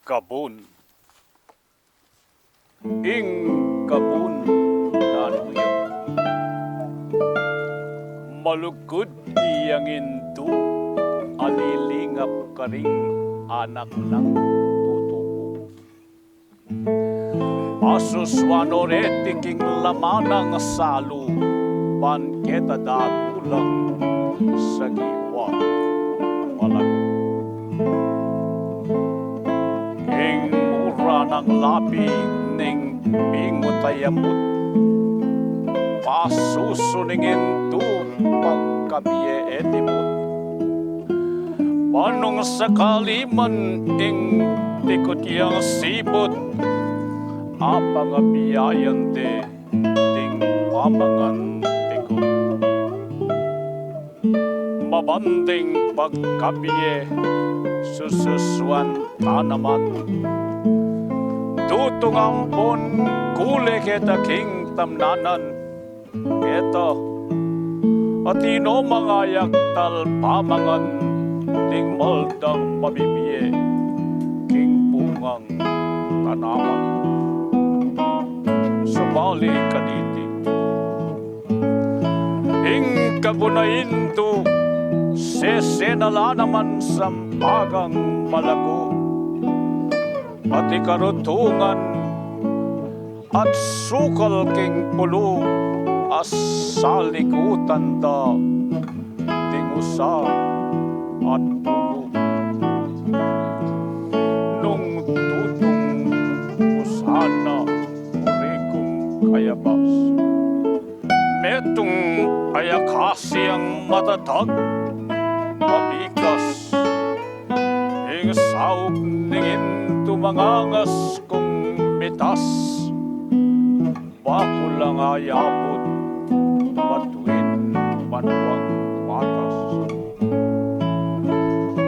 kabun. Ing kabun nanuyang malugod iyang indu alilingap karing anak ng tutubo. Pasuswano retiking lamanang salu panketa dagulang sa giwa malago. Ing mura ng labing ning pingutayamut pasusuningin tu pagkabiye etimut manong sakali man ing tikot yang sibot apangabiyayan de ting pamangan tikot mabanding pagkabiye sususwan tanaman tutong ampon kule kita king tamnanan ito atino mga yaktal pamangan ting maldang mabibiye king bungang tanaman subali kaditi ing kabunain to sesenala naman sampagang malago pati karutungan at sukal king pulo as salikutan da tingusa at pulo nung tutong usana urikong kayabas metong ayakasi ang matatag mabigas ing saog ningin tumangangas kong mitas bako lang ayabot batuin manuang matas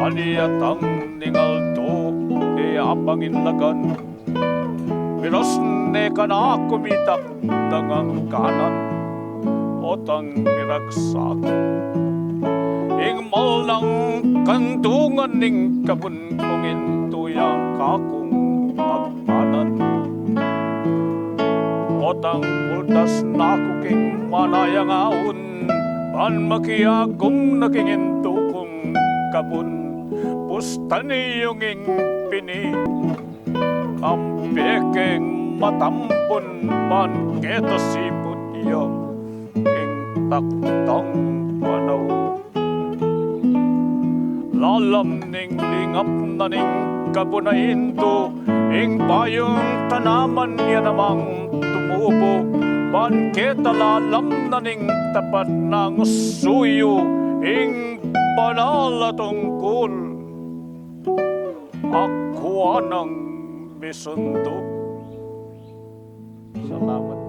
aliyatang ningal to di apangin lagan miras ne kana kumitak tangang kanan otang miragsak ing malang kandungan ning kabunbungin tuyang kakong agpanan otang kultas na kuking manayang aun an makiagong naging tukong kabun pustan iyong ing pini ang pekeng matampon pan keta sipot iyo ing taktang panaw lalam ning lingap na ning kabunain to ing payong tanaman niya namang tumubo panketa lalam na ning tapat ng suyo ing banal at tungkol ako anang misundok. Salamat.